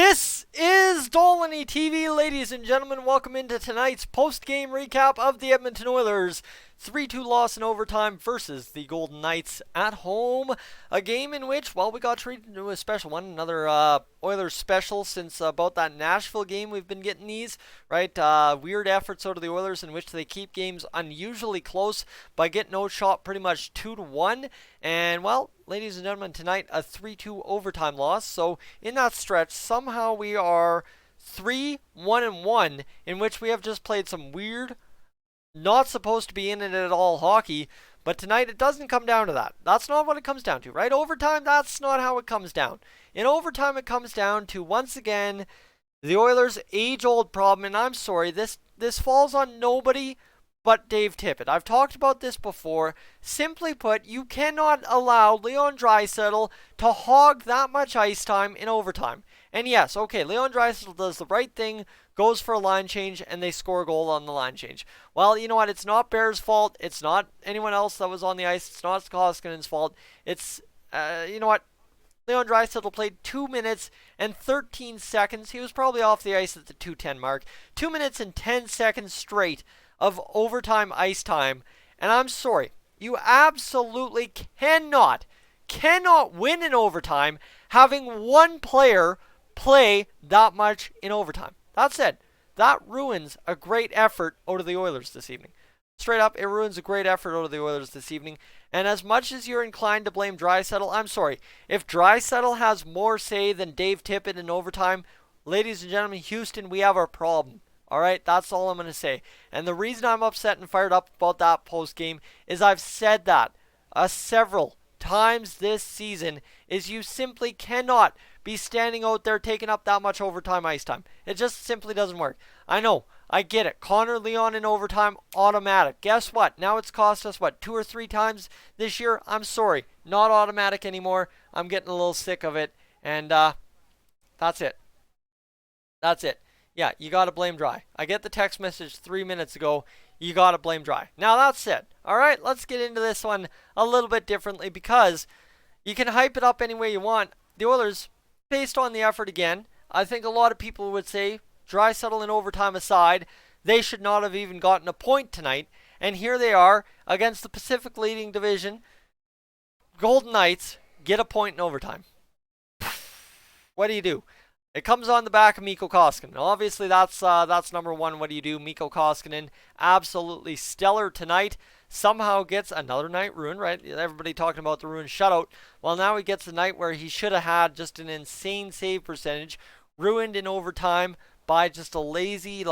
This is Dolany TV, ladies and gentlemen. Welcome into tonight's post-game recap of the Edmonton Oilers 3-2 loss in overtime versus the Golden Knights at home. A game in which, well, we got treated into a special one. Another Oilers special since about that Nashville game we've been getting these, right? Weird efforts out of the Oilers in which they keep games unusually close by getting outshot pretty much 2-1. And, well, ladies and gentlemen, tonight a 3-2 overtime loss. So in that stretch, somehow we are 3-1-1, in which we have just played some weird, not supposed to be in it at all hockey. But tonight it doesn't come down to that. That's not what it comes down to, right? Overtime, that's not how it comes down. In overtime, it comes down to, once again, the Oilers' age-old problem. And I'm sorry, this falls on nobody but Dave Tippett. I've talked about this before. Simply put, you cannot allow Leon Draisaitl to hog that much ice time in overtime. And yes, okay, Leon Draisaitl does the right thing, goes for a line change, and they score a goal on the line change. Well, you know what? It's not Bear's fault. It's not anyone else that was on the ice. It's not Koskinen's fault. It's, you know what? Leon Draisaitl played 2 minutes and 13 seconds. He was probably off the ice at the 2:10 mark. 2 minutes and 10 seconds straight of overtime ice time. And I'm sorry, you absolutely cannot win in overtime having one player play that much in overtime. That said, that ruins a great effort out of the Oilers this evening. Straight up, it ruins a great effort out of the Oilers this evening. And as much as you're inclined to blame Draisaitl, I'm sorry, if Draisaitl has more say than Dave Tippett in overtime, ladies and gentlemen, Houston, we have our problem. Alright, that's all I'm going to say. And the reason I'm upset and fired up about that post game is I've said that several times this season, is you simply cannot be standing out there taking up that much overtime ice time. It just simply doesn't work. I know, I get it. Connor Leon in overtime, automatic. Guess what? Now it's cost us, 2 or 3 times this year? I'm sorry, not automatic anymore. I'm getting a little sick of it. And that's it. That's it. Yeah, you got to blame Dry. I get the text message 3 minutes ago. You got to blame Dry. Now that's it. All right, let's get into this one a little bit differently because you can hype it up any way you want. The Oilers, based on the effort again, I think a lot of people would say, Draisaitl in overtime aside, they should not have even gotten a point tonight. And here they are against the Pacific leading division. Golden Knights get a point in overtime. What do you do? It comes on the back of Mikko Koskinen. Obviously, that's number one. What do you do? Mikko Koskinen, absolutely stellar tonight. Somehow gets another night ruined, right? Everybody talking about the ruined shutout. Well, now he gets a night where he should have had just an insane save percentage, ruined in overtime by just a lazy,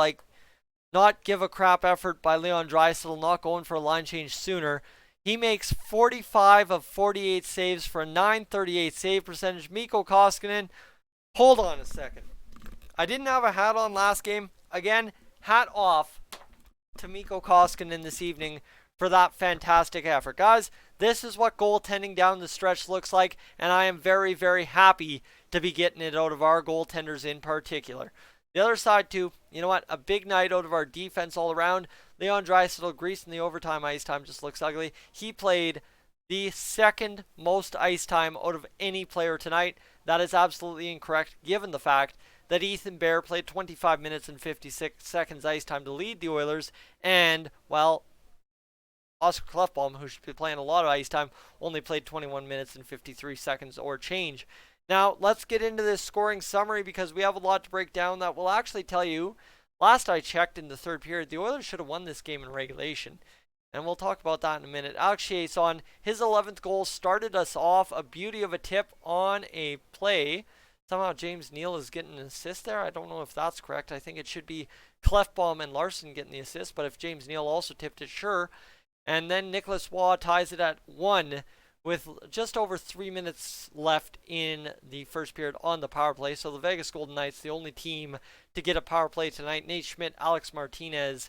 not give a crap effort by Leon Draisaitl, not going for a line change sooner. He makes 45 of 48 saves for a .938 save percentage. Mikko Koskinen, hold on a second. I didn't have a hat on last game. Again, hat off to Mikko Koskinen this evening for that fantastic effort. Guys, this is what goaltending down the stretch looks like, and I am very, very happy to be getting it out of our goaltenders in particular. The other side, too, you know what? A big night out of our defense all around. Leon Draisaitl greasing the overtime ice time just looks ugly. He played the second most ice time out of any player tonight. That is absolutely incorrect, given the fact that Ethan Bear played 25 minutes and 56 seconds ice time to lead the Oilers, and, well, Oscar Klefbom, who should be playing a lot of ice time, only played 21 minutes and 53 seconds or change. Now, let's get into this scoring summary because we have a lot to break down that will actually tell you, last I checked in the third period, the Oilers should have won this game in regulation. And we'll talk about that in a minute. Alex Chiasson, his 11th goal started us off. A beauty of a tip on a play. Somehow James Neal is getting an assist there. I don't know if that's correct. I think it should be Klefbom and Larson getting the assist. But if James Neal also tipped it, sure. And then Nicholas Waugh ties it at 1 with just over 3 minutes left in the first period on the power play. So the Vegas Golden Knights, the only team to get a power play tonight. Nate Schmidt, Alex Martinez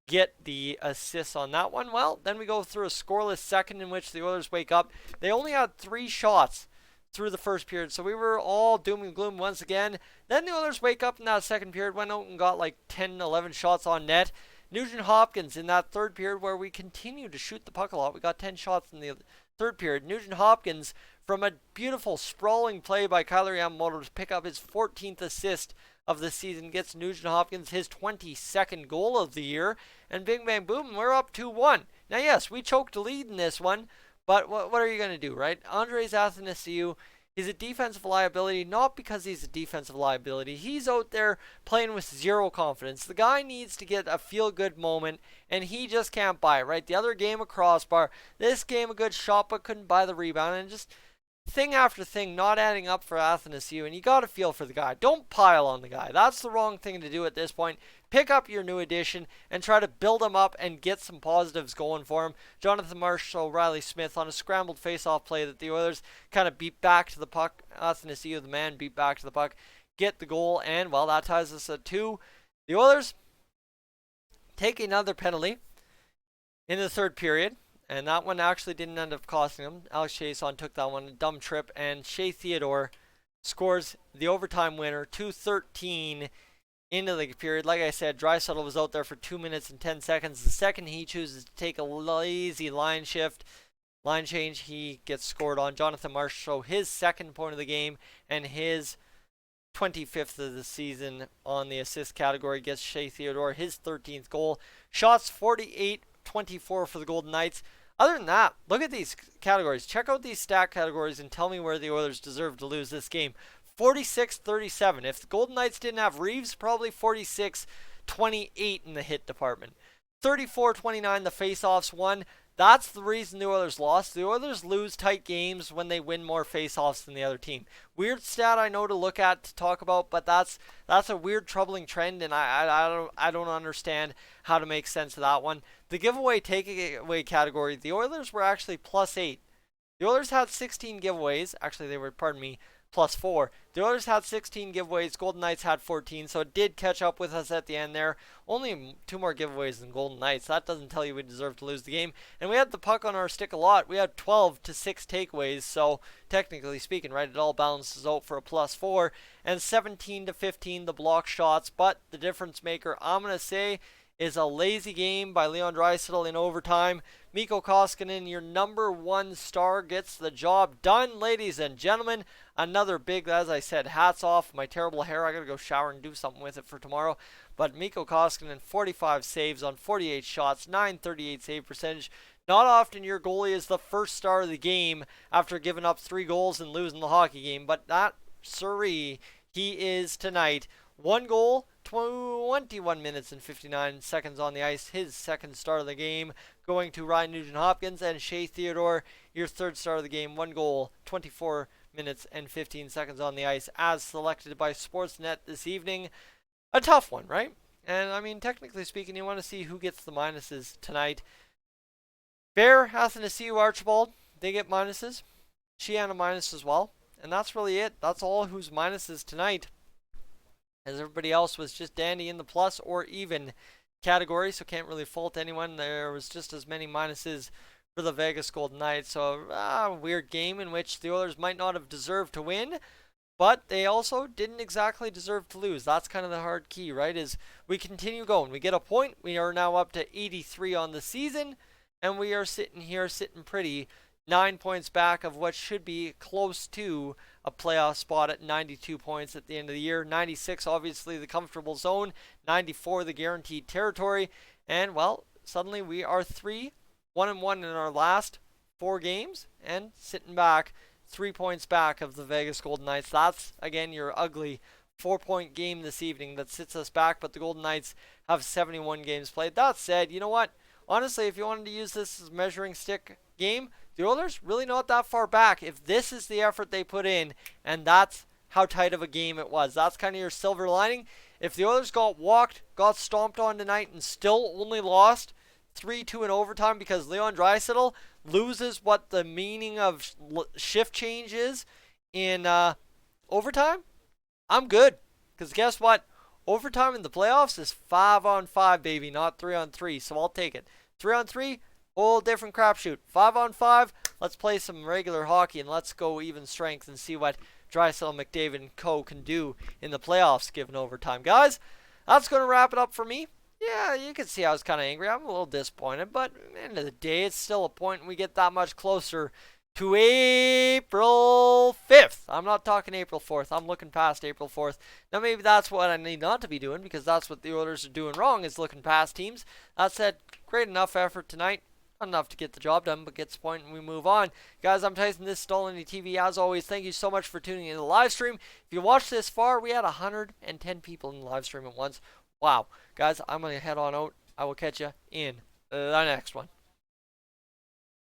get the assists on that one. Well, then we go through a scoreless second in which the Oilers wake up. They only had 3 shots through the first period, so we were all doom and gloom once again. Then the Oilers wake up in that second period, went out and got 10, 11 shots on net. Nugent Hopkins in that third period where we continued to shoot the puck a lot. We got 10 shots in the third period. Nugent Hopkins from a beautiful sprawling play by Kyler Yamamoto to pick up his 14th assist of the season, gets Nugent Hopkins his 22nd goal of the year, and bing bang boom, we're up 2-1. Now yes, we choked a lead in this one, but what are you going to do, right? Andres Athanasiou, he's a defensive liability, not because he's a defensive liability. He's out there playing with zero confidence. The guy needs to get a feel-good moment, and he just can't buy it, right? The other game, a crossbar. This game, a good shot, but couldn't buy the rebound, and just thing after thing not adding up for Athanasiou, and you got to feel for the guy. Don't pile on the guy. That's the wrong thing to do at this point. Pick up your new addition and try to build him up and get some positives going for him. Jonathan Marshall, Riley Smith on a scrambled face-off play that the Oilers kind of beat back to the puck. Athanasiou, the man, beat back to the puck, get the goal, and, well, that ties us at 2. The Oilers take another penalty in the third period. And that one actually didn't end up costing him. Alex Chiasson took that one, a dumb trip, and Shea Theodore scores the overtime winner, 2:13 into the period. Like I said, Draisaitl was out there for 2 minutes and 10 seconds. The second he chooses to take a lazy line change, he gets scored on. Jonathan Marshall, his second point of the game, and his 25th of the season on the assist category, gets Shea Theodore his 13th goal. Shots 48-24 for the Golden Knights. Other than that, look at these categories. Check out these stat categories and tell me where the Oilers deserve to lose this game. 46-37. If the Golden Knights didn't have Reeves, probably 46-28 in the hit department. 34-29 the faceoffs won. That's the reason the Oilers lost. The Oilers lose tight games when they win more faceoffs than the other team. Weird stat I know to look at, to talk about, but that's a weird, troubling trend, and I don't understand how to make sense of that one. The giveaway takeaway category, the Oilers were actually +8. The Oilers had 16 giveaways. Actually, they were, +4. The Oilers had 16 giveaways. Golden Knights had 14, so it did catch up with us at the end there. Only 2 more giveaways than Golden Knights. That doesn't tell you we deserve to lose the game. And we had the puck on our stick a lot. We had 12-6 takeaways, so technically speaking, right, it all balances out for a +4. And 17-15 the block shots, but the difference maker, I'm going to say, is a lazy game by Leon Draisaitl in overtime. Mikko Koskinen, your number 1 star, gets the job done, ladies and gentlemen. Another big, as I said, hats off. My terrible hair, I gotta go shower and do something with it for tomorrow. But Mikko Koskinen, 45 saves on 48 shots, .938 save percentage. Not often your goalie is the first star of the game after giving up 3 goals and losing the hockey game, but that, siree, he is tonight. 1 goal, 21 minutes and 59 seconds on the ice. His second star of the game going to Ryan Nugent-Hopkins, and Shea Theodore, your third star of the game. 1 goal, 24 minutes and 15 seconds on the ice, as selected by Sportsnet this evening. A tough one, right? And I mean, technically speaking, you want to see who gets the minuses tonight. Bear, Athanasiou, Archibald, they get minuses. Sheehan a minus as well. And that's really it. That's all whose minuses tonight, as everybody else was just dandy in the plus or even category, so can't really fault anyone. There was just as many minuses for the Vegas Golden Knights, so a weird game in which the Oilers might not have deserved to win, but they also didn't exactly deserve to lose. That's kind of the hard key, right, is we continue going. We get a point. We are now up to 83 on the season, and we are sitting pretty, 9 points back of what should be close to a playoff spot at 92 points at the end of the year. 96, obviously, the comfortable zone. 94, the guaranteed territory. And, well, suddenly we are 1-1 in our last 4 games and sitting back 3 points back of the Vegas Golden Knights. That's, again, your ugly 4-point game this evening that sits us back, but the Golden Knights have 71 games played. That said, you know what? Honestly, if you wanted to use this as a measuring stick game, the Oilers really not that far back if this is the effort they put in, and that's how tight of a game it was. That's kind of your silver lining. If the Oilers got walked, got stomped on tonight, and still only lost 3-2 in overtime because Leon Draisaitl loses what the meaning of shift change is in overtime, I'm good. Because guess what? Overtime in the playoffs is 5-on-5, baby, not 3-on-3, so I'll take it. 3-on-3, whole different crapshoot. 5-on-5, let's play some regular hockey and let's go even strength and see what Draisaitl, McDavid, and co. can do in the playoffs given overtime. Guys, that's going to wrap it up for me. Yeah, you can see I was kind of angry. I'm a little disappointed, but at the end of the day, it's still a point and we get that much closer to April 5th. I'm not talking April 4th. I'm looking past April 4th. Now, maybe that's what I need not to be doing, because that's what the Oilers are doing wrong, is looking past teams. That said, great enough effort tonight. Not enough to get the job done, but gets the point and we move on. Guys, I'm Tyson. This is Stolany TV. As always, thank you so much for tuning in to the live stream. If you watched this far, we had 110 people in the live stream at once. Wow. Guys, I'm going to head on out. I will catch you in the next one.